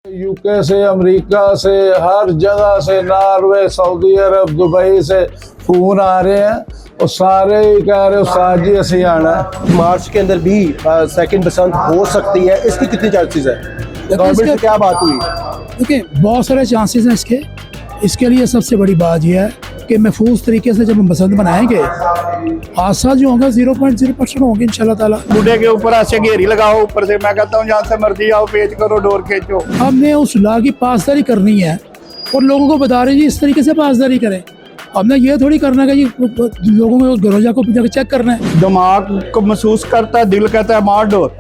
UK से, America से, हर जगह से, नॉर्वे, सऊदी अरब, दुबई से फोन आ रहे हैं और सारे ही कह रहे हो उस्ताद जी असं आना है। मार्च के अंदर भी सेकंड बसंत हो सकती है, इसकी कितनी चांसेस है? गवर्नमेंट से क्या बात हुई? देखिए बहुत सारे चांसेस हैं इसके लिए सबसे बड़ी बात यह है कि महफूज तरीके से जब हम बसंत बनाएंगे हादसा जो होगा 0.0% होंगे इंशाल्लाह ताला। बूढ़े के ऊपर ऐसे घेरी लगाओ, ऊपर से मैं कहता हूँ जहाँ से मर्जी आओ, पेच करो, डोर खींचो। हमने उस लॉ की पासदारी करनी है और लोगों को बता रहे जी इस तरीके से पासदारी करें। हमने ये थोड़ी करना है कि लोगों में उस गरोजा को जाकर चेक करना है। दिमाग को महसूस करता है, दिल कहता है मार डोर,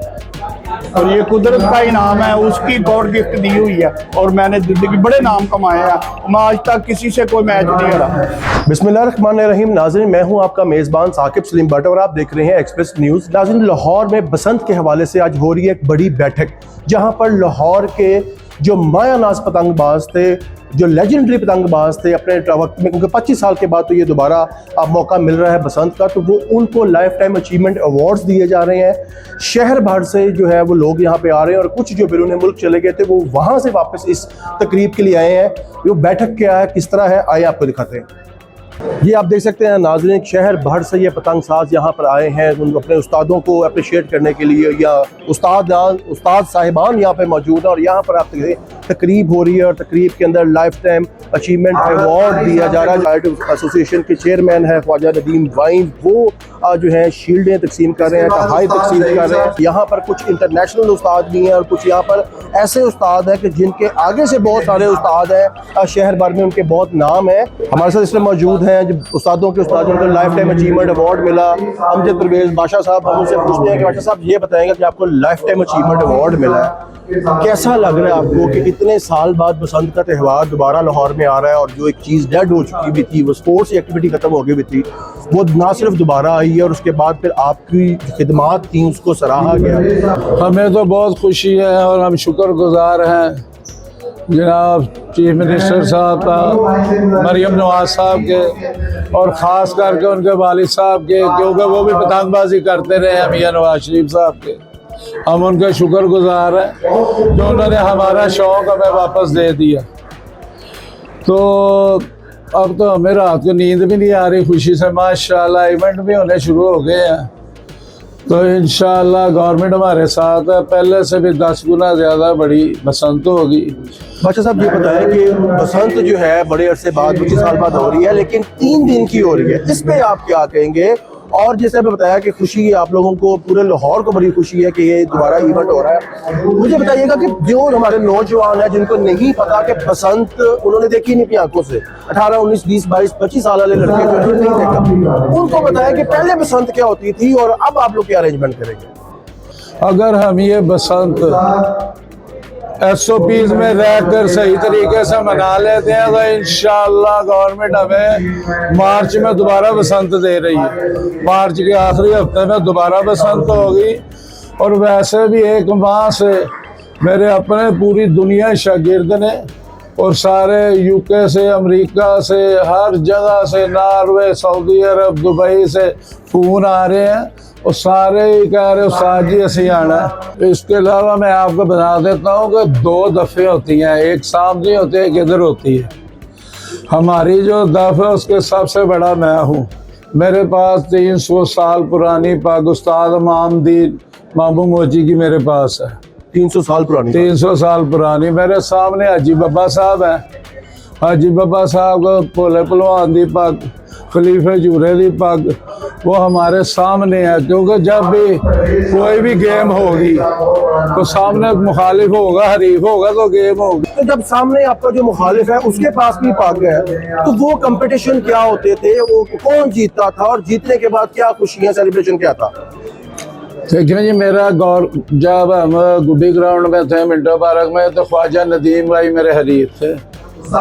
और ये कुदरत का इनाम है, उसकी गॉड गिफ्ट दी हुई है। और मैंने जिंदगी बड़े नाम कमाए हैं, मैं आज तक किसी से कोई मैच नहीं हारा। बिस्मिल्लाहिर्रहमानिर्रहीम। नाज़रीन, मैं हूं आपका मेज़बान साकिब सलीम भट्ट और आप देख रहे हैं एक्सप्रेस न्यूज़। नाज़रीन, लाहौर में बसंत के हवाले से आज हो रही है एक बड़ी बैठक, जहां पर लाहौर के जो मायानाज पतंगबाज थे, जो लेजेंडरी पतंगबाज थे अपने वक्त में, क्योंकि 25 साल के बाद तो ये दोबारा अब मौका मिल रहा है बसंत का, तो वो उनको लाइफ टाइम अचीवमेंट अवार्ड्स दिए जा रहे हैं। शहर भर से जो है वो लोग यहाँ पे आ रहे हैं और कुछ जो बैरून मुल्क चले गए थे वो वहाँ से वापस इस तकरीब के लिए आए हैं। वो बैठक क्या है, किस तरह है, आइए आपको दिखाते हैं। ये आप देख सकते हैं नाज़रीन, शहर भर से ये पतंग साज यहाँ पर आए हैं उन अपने उस्तादों को अप्रिशिएट करने के लिए, या उस्ताद साहिबान यहाँ पे मौजूद हैं और यहाँ पर आप तकरीब हो रही है और तकरीब के अंदर लाइफ टाइम अचीवमेंट अवार्ड दिया जा रहा है। एसोसिएशन के चेयरमैन है ख्वाजा नदीम वाइन, वो जो है शील्डें तकसीम कर रहे हैं, तहाई तकसीम कर रहे हैं। यहाँ पर कुछ इंटरनेशनल उस्ताद भी हैं और कुछ यहाँ पर ऐसे उस्ताद हैं कि जिनके आगे से बहुत सारे उस्ताद हैं, शहर भर में उनके बहुत नाम है। हमारे साथ इसमें मौजूद हैं जब उस्तादों को लाइफ टाइम अचीवमेंट अवार्ड मिला, अमजद परवेज बादशाह साहब। हम उनसे पूछते हैं कि बादशाह साहब ये बताएंगे कि आपको लाइफ टाइम अचीवमेंट अवार्ड मिला है, कैसा लग रहा है आपको कि इतने साल बाद बसंत का त्यौहार दोबारा लाहौर में आ रहा है और जो एक चीज़ डेड हो चुकी भी थी, वो स्पोर्ट्स एक्टिविटी खत्म हो गई भी थी, वो ना सिर्फ दोबारा आई है और उसके बाद फिर आपकी खिदमात थी उसको सराहा गया। हमें तो बहुत खुशी है और हम शुक्रगुजार हैं जनाब चीफ मिनिस्टर साहब का, मरियम नवाज साहब के और ख़ास करके उनके वालिद साहब के, क्योंकि वो भी पतंगबाजी करते रहे हैं, मियां नवाज शरीफ साहब के। हम उनके शुक्रगुजार हैं जो उन्होंने हमारा शौक़ हमें वापस दे दिया। तो अब तो हमें रात को नींद भी नहीं आ रही खुशी से। माशाल्लाह इवेंट भी होने शुरू हो गए हैं, तो इंशाल्लाह गवर्नमेंट हमारे साथ है, पहले से भी 10 गुना ज़्यादा बड़ी बसंत होगी। बादशाह साहब ये बताएं कि बसंत जो है बड़े अरसे बाद 25 साल बाद हो रही है, लेकिन 3 दिन की हो रही है, इस पे आप क्या कहेंगे? और जैसे आपने बताया कि खुशी आप लोगों को, पूरे लाहौर को बड़ी खुशी है कि ये दोबारा इवेंट हो रहा है। मुझे बताइएगा कि जो हमारे नौजवान हैं जिनको नहीं पता कि बसंत उन्होंने देखी नहीं अपनी आंखों से, 18, 19, 20, 22, 25 साल वाले लड़के जो नहीं देखा, उनको बताया कि पहले बसंत क्या होती थी और अब आप लोग क्या अरेंजमेंट करेंगे? अगर हम ये बसंत SOPs में रहकर सही तरीके से मना लेते हैं तो इंशाल्लाह गवर्नमेंट हमें मार्च में दोबारा बसंत दे रही है। मार्च के आखिरी हफ्ते में दोबारा बसंत होगी। और वैसे भी एक माह से मेरे अपने पूरी दुनिया शागिर्द ने और सारे यूके से, अमेरिका से, हर जगह से, नॉर्वे, सऊदी अरब, दुबई से फ़ोन आ रहे हैं और सारे ही कह रहे उस्ताद जी असं आना है। इसके अलावा मैं आपको बता देता हूँ कि 2 दफ़े होती हैं, एक सामने होती है, एक इधर होती है। हमारी जो दफ़ है उसके सबसे बड़ा मैं हूँ। मेरे पास 300 साल पुरानी पाक उस्ताद इमामदीन मामू मोची की मेरे पास है। 300 साल पुरानी? 300 साल पुरानी। मेरे सामने हाजी बाबा साहब हैं, हाजी बाबा साहब को भोले पहलवान दी पग, खलीफे जूरे दी पग, वो हमारे सामने है। क्योंकि जब भी कोई भी गेम होगी तो सामने मुखालिफ होगा, हरीफ होगा तो गेम होगी। तो जब सामने आपका जो मुखालिफ है उसके पास भी पग है, तो वो कंपटीशन क्या होते थे, वो कौन जीतता था और जीतने के बाद क्या खुशियाँ, सेलिब्रेशन क्या था? देखिए जी, मेरा जब हम गुड्डी ग्राउंड में थे मिंटो पार्क में, तो ख्वाजा नदीम भाई मेरे हरीफ थे। तो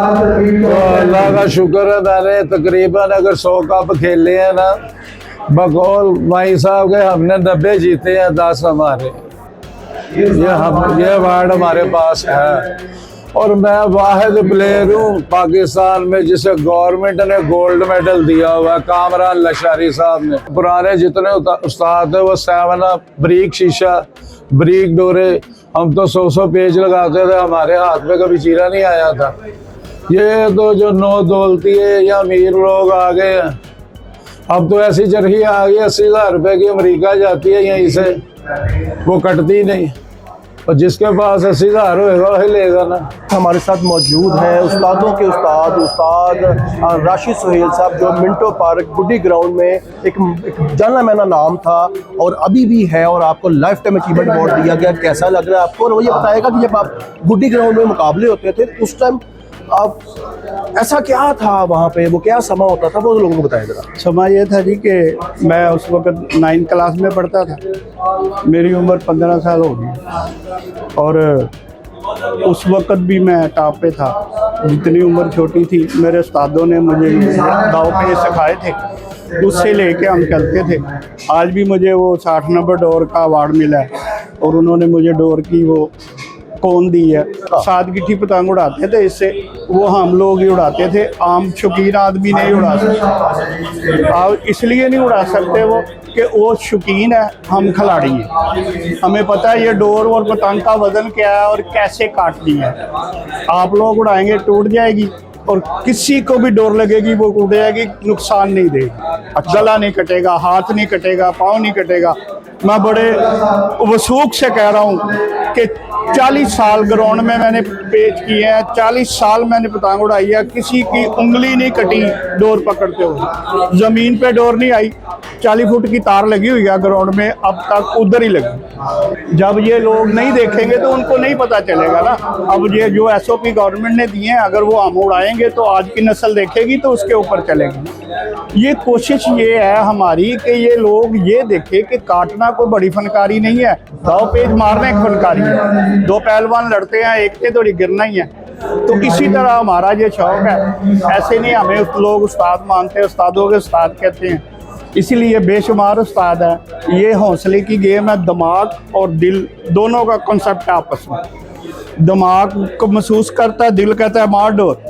अल्लाह का शुक्र है मैंने तकरीबन अगर 100 कप खेले हैं ना, बकौल भाई साहब के हमने 90 जीते हैं, 10 हमारे। ये अवार्ड हमारे पास है। और मैं वाहिद प्लेयर हूँ पाकिस्तान में जिसे गवर्नमेंट ने गोल्ड मेडल दिया हुआ है, कामरान लशारी साहब ने। पुराने जितने उस्ताद है वो 7 अप, ब्रीक शीशा, ब्रीक डोरे हम तो 100 पेज लगाते थे, हमारे हाथ में कभी चीरा नहीं आया था। ये तो जो नौ दौलती है या अमीर लोग आ गए हैं, अब तो ऐसी जरही आ गई 80,000 रुपए की अमेरिका जाती है यहीं से, वो कटती नहीं। और जिसके पास 80,000 होगा वही लेगा ना। हमारे साथ मौजूद हैं उस्तादों के उस्ताद राशिद सुहेल साहब, जो मिंटो पार्क गुड्डी ग्राउंड में एक जाना माना नाम था और अभी भी है, और आपको लाइफ टाइम अचीवमेंट अवार्ड दिया गया। कैसा लग रहा है आपको? और वो ये बताएगा कि जब आप गुड्डी ग्राउंड में मुकाबले होते थे उस टाइम आप ऐसा क्या था वहाँ पे, वो क्या समा होता था, वो लोगों को बताया जरा। समा ये था जी कि मैं उस वक़्त 9th क्लास में पढ़ता था, मेरी उम्र 15 साल हो गई और उस वक़्त भी मैं टॉप पे था। जितनी उम्र छोटी थी मेरे उस्तादों ने मुझे दाव पे सिखाए थे, उससे लेके हम चलते थे। आज भी मुझे वो 60 नंबर डोर का अवार्ड मिला है और उन्होंने मुझे डोर की वो कौन दी है। 7 गिट्टी पतंग उड़ाते थे, इससे वो हम लोग ही उड़ाते थे, आम शौकीन आदमी नहीं उड़ा सकते। आप इसलिए नहीं उड़ा सकते वो कि वो शौकीन है, हम खिलाड़ी हैं, हमें पता है ये डोर और पतंग का वजन क्या है और कैसे काटनी है। आप लोग उड़ाएंगे टूट जाएगी और किसी को भी डोर लगेगी वो टूट जाएगी, नुकसान नहीं देगी। गला नहीं कटेगा, हाथ नहीं कटेगा, पाँव नहीं कटेगा। मैं बड़े वसूख से कह रहा हूँ कि 40 साल ग्राउंड में मैंने पेच किए हैं, 40 साल मैंने पतंग उड़ाई है, किसी की उंगली नहीं कटी डोर पकड़ते हुए, ज़मीन पे डोर नहीं आई। 40 फुट की तार लगी हुई है ग्राउंड में, अब तक उधर ही लगी। जब ये लोग नहीं देखेंगे तो उनको नहीं पता चलेगा ना। अब ये जो SOP गवर्नमेंट ने दिए हैं, अगर वो हम उड़ाएंगे तो आज की नस्ल देखेगी तो उसके ऊपर चलेगी। ये कोशिश ये है हमारी कि ये लोग ये देखें कि काटना कोई बड़ी फनकारी नहीं है, दाव पेच मारना एक फनकारी है। 2 पहलवान लड़ते हैं, एक से थोड़ी गिरना ही है। तो इसी तरह हमारा ये शौक है। ऐसे नहीं हमें लोग उस्ताद मानते, उस्तादों के उस्ताद कहते हैं, इसीलिए बेशुमार उस्ताद है। ये हौसले की गेम है, दिमाग और दिल दोनों का कॉन्सेप्ट है आपस में। दिमाग को महसूस करता है, दिल कहता है मार डोर,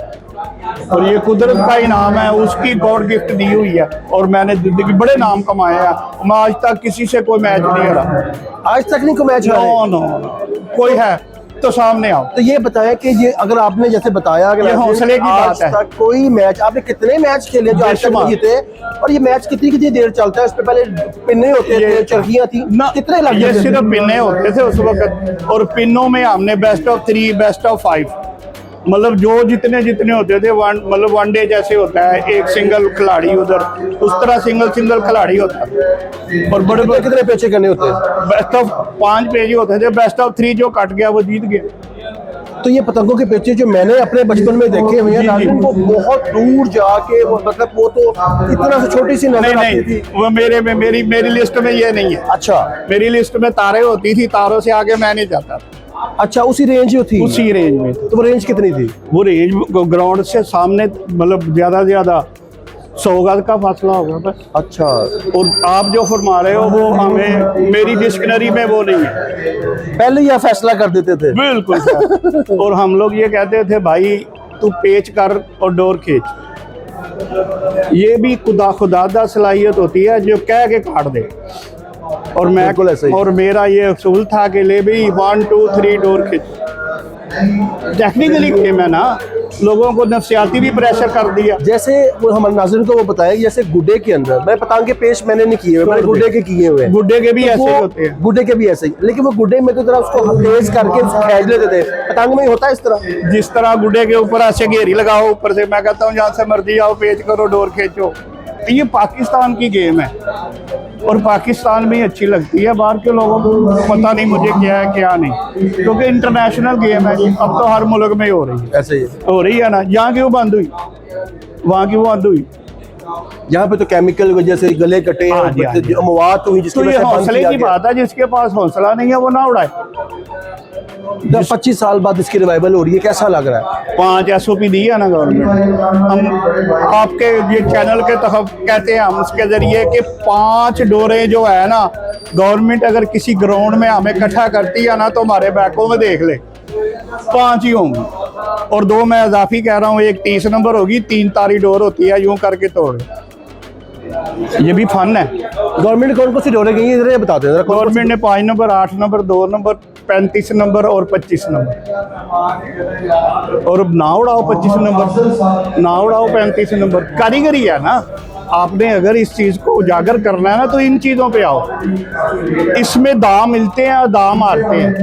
और ये कुदरत का इनाम है, उसकी गॉड गिफ्ट दी हुई है। और मैंने जिंदगी बड़े नाम कमाए हैं, मैं आज तक किसी से कोई मैच नहीं हरा। आज तक नहीं कोई मैच नो, कोई है तो सामने आओ। तो ये बताया कि ये अगर आपने जैसे बताया कि ये हौसले की बात है। आज तक कोई मैच आपने कितने मैच खेले जो आज तक नहीं जीते, और ये मैच कितनी देर चलता है? इससे पहले पिन्ने होते थे, चरखियां थी ना, कितने लग ये सिर्फ पिन्ने होते थे उस वक्त, और पिन्नों में हमने बेस्ट ऑफ 3 बेस्ट ऑफ 5 मतलब जो जितने होते थे, मतलब वनडे जैसे होता है, एक सिंगल खिलाड़ी उधर, उस तरह सिंगल खिलाड़ी होता है। और बड़े कितने पेचे करने होते हैं? बेस्ट ऑफ 5 पेज होते थे, बेस्ट ऑफ 3 जो कट गया वो जीत गया। तो ये पतंगों के पेचे जो मैंने अपने बचपन में देखे हुए हैं, वो बहुत दूर जाके वो मतलब वो तो इतना से छोटी सी नजर आती थी। वो मेरी लिस्ट में ये नहीं है। अच्छा, मेरी लिस्ट में तारे होती थी, तारों से आगे मैं नहीं जाता। अच्छा, उसी रेंज जो थी, उसी रेंज में। तो वो रेंज कितनी थी? वो रेंज ग्राउंड से सामने मतलब ज्यादा 100 गज का फासला होगा बस। अच्छा, और आप जो फरमा रहे हो वो हमें मेरी डिक्शनरी में वो नहीं है। पहले ही आप फैसला कर देते थे? बिल्कुल सर। और हम लोग ये कहते थे भाई तू पेच कर और डोर खींच। ये भी खुदा सलाहियत होती है जो कह के काट दे। और मैं और मेरा ये असूल था कि ले भी 1 2 3 डोर खींच। टेक्निकली गेम है ना, लोगों को नफसियाती भी प्रेशर कर दिया। जैसे वो हमारे नाज़रीन को वो बताया कि जैसे गुड्डे के अंदर, मैं पतंग के पेश मैंने नहीं किए हुए, मैंने गुड्डे के किए हुए हैं। गुड्डे के भी ऐसे ही होते हैं। गुड्डे के भी ऐसे ही, लेकिन वो गुड्डे में तो जरा उसको तेज करके खींच लेते थे। पतंग में ही होता है इस तरह? जिस तरह गुड्डे के ऊपर ऐसे घेरी लगाओ ऊपर से, मैं कहता हूँ जहाँ से मर्जी आओ पेच करो डोर खींचो। ये पाकिस्तान की गेम है और पाकिस्तान में अच्छी लगती है, बाहर के लोगों को पता नहीं मुझे क्या है क्या नहीं, क्योंकि इंटरनेशनल गेम है। अब तो हर मुल्क में हो रही है, ऐसे ही हो रही है ना। यहाँ की वो बंद हुई, वहाँ की वो बंद हुई। यहाँ पे तो केमिकल की वजह से गले कटे हाँ हैं, अमवात हुई, जिसकी तो ये हौसले की बात है। जिसके पास हौसला नहीं है वो ना उड़ाए। 25 साल बाद इसकी रिवाइवल हो रही है, कैसा लग रहा है? 5 SOP दी है ना गवर्नमेंट। हम आपके ये चैनल के तहत कहते हैं, हम उसके जरिए कि 5 डोरे जो है ना, गवर्नमेंट अगर किसी ग्राउंड में हमें इकट्ठा करती है ना तो हमारे बैकों में देख ले 5 ही होंगी। और 2 मैं इजाफी कह रहा हूँ, एक 30 नंबर होगी, 3 तारी डोर होती है, यूं करके तोड़। ये भी फन है। गवर्नमेंट कौन कौन सी डोरे गई है, बता दें। गवर्नमेंट ने 5 नंबर, 8 नंबर, 2 नंबर, 35 नंबर और 25 नंबर, और ना उड़ाओ 25 नंबर, ना उड़ाओ 35 नंबर। कारीगरी है ना, आपने अगर इस चीज़ को उजागर करना है ना तो इन चीज़ों पे आओ। इसमें दाम मिलते हैं और दाम मारते हैं।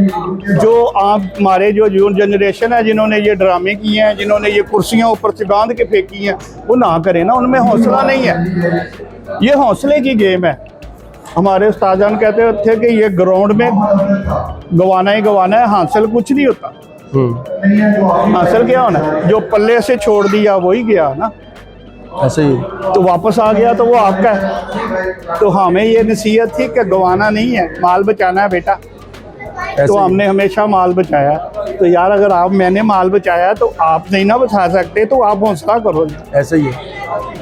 जो आप हमारे जो जनरेशन है जिन्होंने ये ड्रामे किए हैं, जिन्होंने ये कुर्सियाँ ऊपर से बांध के फेंकी हैं, वो ना करें ना, उनमें हौसला नहीं है। ये हौसले की गेम है। हमारे उस्तादान कहते थे कि ये ग्राउंड में गवाना ही गवाना है, हासिल कुछ नहीं होता। हासिल क्या होना है? जो पल्ले से छोड़ दिया वही गया ना, ऐसे ही। तो वापस आ गया तो वो आपका है। तो हमें ये नसीहत थी कि गवाना नहीं है, माल बचाना है बेटा। तो हमने हमेशा माल बचाया। तो यार अगर मैंने माल बचाया तो आप नहीं ना बचा सकते, तो आप हौसला करो। ऐसे ही।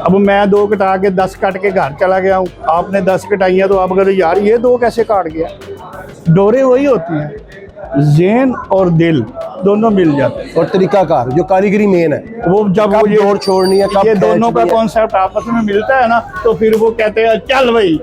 अब मैं 2 कटा के 10 काट के घर चला गया हूँ, आपने 10 कटाई है, तो आप अगर यार ये 2 कैसे काट गया। डोरे वही होती हैं, ज़हन और दिल दोनों मिल जाते हैं, और तरीकाकार जो कारीगरी मेन है, वो जब कब वो ये डोर छोड़नी है, कब ये दोनों का खींचनी है। कॉन्सेप्ट आपस में मिलता है ना, तो फिर वो कहते हैं चल भाई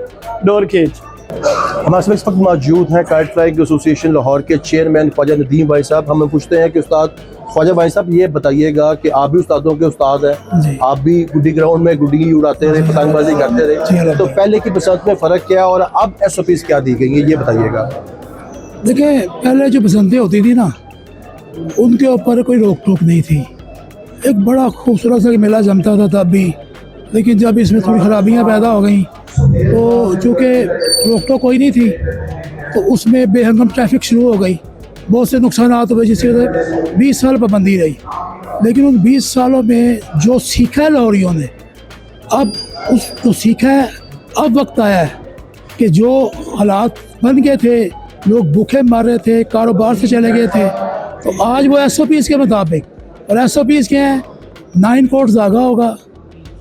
डोर खींच। हमारे साथ इस वक्त मौजूद हैं काइट फ्लाइंग एसोसिएशन लाहौर के चेयरमैन ख्वाजा नदीम भाई साहब। हमें पूछते हैं कि उस्ताद ख्वाजा भाई साहब, ये बताइएगा कि आप भी उस्तादों के उस्ताद हैं, जी। आप भी गुड्डी ग्राउंड में गुड्डी उड़ाते रहे, पतंगबाजी करते जी, रहे, अलग तो है। पहले की बसंत में फ़र्क क्या और अब SOPs क्या दी गई हैं, ये बताइएगा। देखिए, पहले जो बसंतें होती थी ना, उनके ऊपर कोई रोक टोक नहीं थी। एक बड़ा खूबसूरत सा मेला जमता था तब भी, लेकिन जब इसमें थोड़ी खराबियां पैदा हो गई तो चूँकि रोक टोक कोई नहीं थी, तो उसमें बेहंगम ट्रैफिक शुरू हो गई, बहुत से नुकसान हुए, जिसकी वजह से 20 साल पाबंदी रही। लेकिन उन 20 सालों में जो सीखा है लाहौरियों ने, अब उस जो सीखा है, अब वक्त आया है कि जो हालात बन गए थे, लोग भूखे मर रहे थे, कारोबार से चले गए थे, तो आज वो SOPs के मुताबिक, और SOPs क्या है, 9 कोट जागा होगा,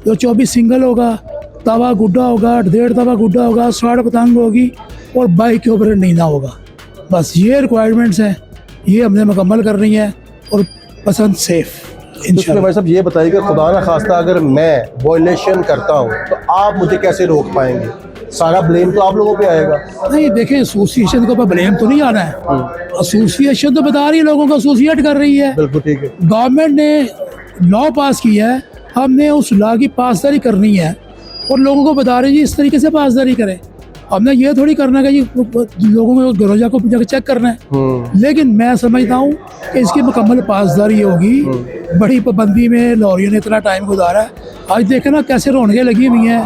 जो 24 सिंगल होगा, तवा गुड्डा होगा, 1.5 तवा गुड्डा होगा, 60 पतंग होगी, और बाइक के ऊपर नहीं ना होगा। बस ये रिक्वायरमेंट्स हैं, ये हमने मुकम्मल करनी है, और पसंद सेफ तो इंशाल्लाह। भाई साहब ये बताइए कि खुदा ना खास्ता अगर मैं वॉयलेशन करता हूँ तो आप मुझे कैसे रोक पाएंगे? सारा ब्लेम तो आप लोगों पे आएगा। नहीं, देखें, एसोसिएशन के ऊपर ब्लेम तो नहीं आना है। एसोसिएशन तो बता रही है, लोगों को एसोसिएट कर रही है। बिल्कुल ठीक है। गवर्नमेंट ने लॉ पास किया है, हमने उस लॉ की पासदारी करनी है, और लोगों को बता रहे हैं जी इस तरीके से पासदारी करें। हमने ये थोड़ी करना है कि लोगों को गरोजा को जाकर चेक करना है। लेकिन मैं समझता हूँ कि इसकी मुकम्मल पासदारी होगी। बड़ी पाबंदी में लाहौरियों ने इतना टाइम गुजारा है, आज देखें ना कैसे रौनकें लगी हुई हैं,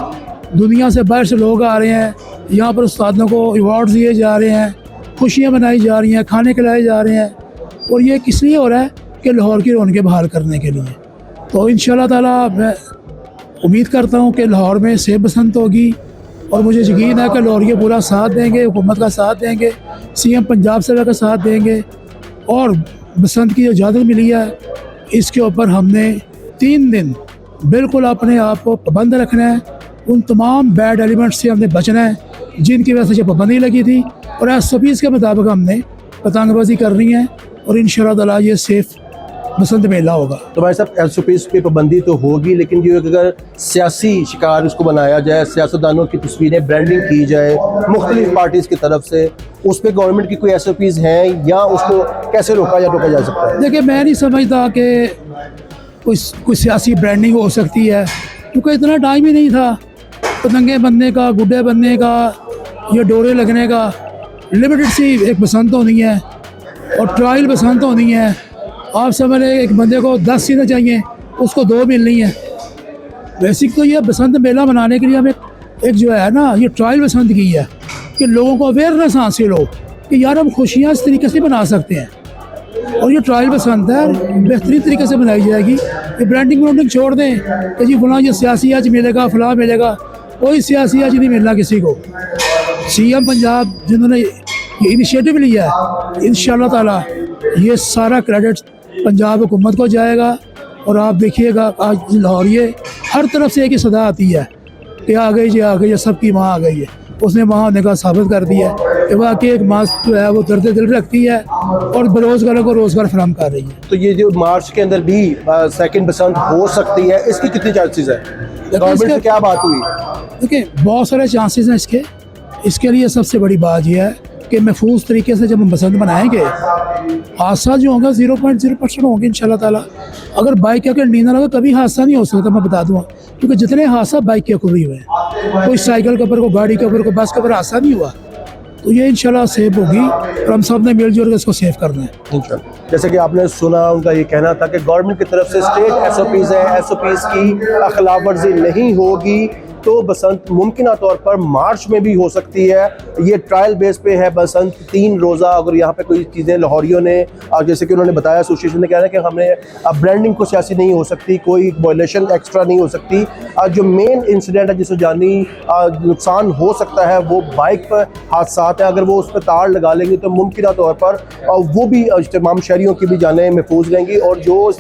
दुनिया से बाहर से लोग आ रहे हैं, यहाँ पर उस्तादों को अवार्ड्स दिए जा रहे हैं, खुशियाँ मनाई जा रही हैं, खाने खिलाए जा रहे हैं, और ये किस लिए हो रहा है कि लाहौर की रौनकें बहाल करने के लिए। तो इंशाल्लाह ताला मैं उम्मीद करता हूँ कि लाहौर में सेब बसंत होगी, और मुझे यकीन है कि लाहौरिये पूरा साथ देंगे, हुकूमत का साथ देंगे, CM पंजाब साहब का साथ देंगे, और बसंत की जो इजाज़त मिली है इसके ऊपर हमने 3 दिन बिल्कुल अपने आप को पाबंद रखना है। उन तमाम बैड एलिमेंट्स से हमने बचना है जिनकी वजह से ये पाबंदी लगी थी, और SOPs के मुताबिक हमने पतंगबाजी करनी है, और इंशाल्लाह ताला ये सेफ बसंत मेला होगा। तो भाई साहब SOPs पे पाबंदी तो होगी, लेकिन जो अगर सियासी शिकार उसको बनाया जाए, सियासतदानों की तस्वीरें ब्रांडिंग की जाए मुख्तलिफ पार्टीज़ की तरफ से, उस पर गवर्नमेंट की कोई SOPs हैं या उसको कैसे रोका जा सकता है? देखिए, मैं नहीं समझता कि कोई सियासी ब्रांडिंग हो सकती है, क्योंकि इतना टाइम ही नहीं था पतंगे बनने का, गुड्डे बनने का, या डोरे लगने का। लिमिटेड सी एक बसंत होनी है, और ट्रायल बसंत होनी है। आप समझ लें एक बंदे को 10 सीटें चाहिए, उसको 2 मिलनी है। बेसिक तो ये बसंत मेला मनाने के लिए हमें एक जो है ना, ये ट्रायल बसंत की है कि लोगों को अवेयरनेस हासिल हो कि यार हम खुशियाँ इस तरीके से बना सकते हैं, और ये ट्रायल बसंत है, बेहतरीन तरीके से बनाई जाएगी। ये ब्रांडिंग छोड़ दें कि जी फलां ये सियासी आज मिलेगा, फलां मिलेगा, कोई सियासी आज नहीं मिलना किसी को। CM पंजाब जिन्होंने ये इनिशिएटिव लिया है, इंशाल्लाह ताला ये सारा क्रेडिट पंजाब हुकूमत को जाएगा। और आप देखिएगा आज लाहौरिये हर तरफ से एक ही सदा आती है कि आ गई जी, आ गई है, सबकी माँ आ गई है। उसने वहाँ होने का साबित कर दिया है कि वाकई एक माँ जो है वो दर्द दिल रखती है, और बेरोज़गारों को रोज़गार फराहम कर रही है। तो ये जो मार्च के अंदर भी सेकंड बसंत हो सकती है, इसकी कितनी चांसेस है? गवर्नमेंट से क्या बात हुई? देखिए, बहुत सारे चांसेस हैं इसके लिए सबसे बड़ी बात यह है कि महफूज तरीके से जब हम बसंत मनाएंगे, हादसा जो होगा 0.0% होंगे इंशाल्लाह ताला। अगर बाइक के अगर नींद ना लगा कभी हादसा नहीं हो सकता, मैं बता दूँगा, क्योंकि जितने हादसा बाइक के ऊपर हुए हैं, कोई साइकिल के ऊपर, कोई गाड़ी के ऊपर, कोई बस के ऊपर हादसा नहीं हुआ। तो ये इंशाल्लाह सेफ होगी और हम सब ने मिलजुल कर इसको सेव करना है। जैसे कि आपने सुना, उनका ये कहना था कि गवर्नमेंट की तरफ से स्टेट SOPs है, SOPs की खिलाफ वर्जी नहीं होगी तो बसंत मुमकिन तौर पर मार्च में भी हो सकती है। ये ट्रायल बेस पे है बसंत, 3 रोज़ा। अगर यहाँ पे कोई चीज़ें लाहौरियों ने, और जैसे कि उन्होंने बताया, एसोसिएशन ने कहा है कि हमें अब ब्रांडिंग को सियासी नहीं हो सकती, कोई वायलेशन एक्स्ट्रा नहीं हो सकती। जो मेन इंसिडेंट है जिससे जानी नुकसान हो सकता है वो बाइक पर हादसा है। अगर वो उस पर तार लगा लेंगे तो मुमकिन तौर पर वो भी तमाम शहरियों की भी जानें महफूज रहेंगी। और जो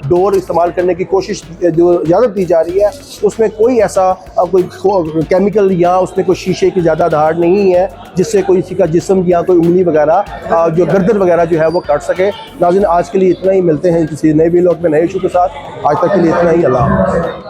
डोर इस्तेमाल करने की कोशिश जो इजाज़त दी जा रही है उसमें कोई ऐसा कोई केमिकल या उसमें कोई शीशे की ज़्यादा धार नहीं है जिससे कोई किसी का जिस्म या कोई उंगली वगैरह जो गर्दन वगैरह जो है वो कट सके। नाज़रीन, आज के लिए इतना ही, मिलते हैं किसी नए व्लॉग में नए इशू के साथ। आज तक के लिए इतना ही, अल्लाह हाफ़िज़।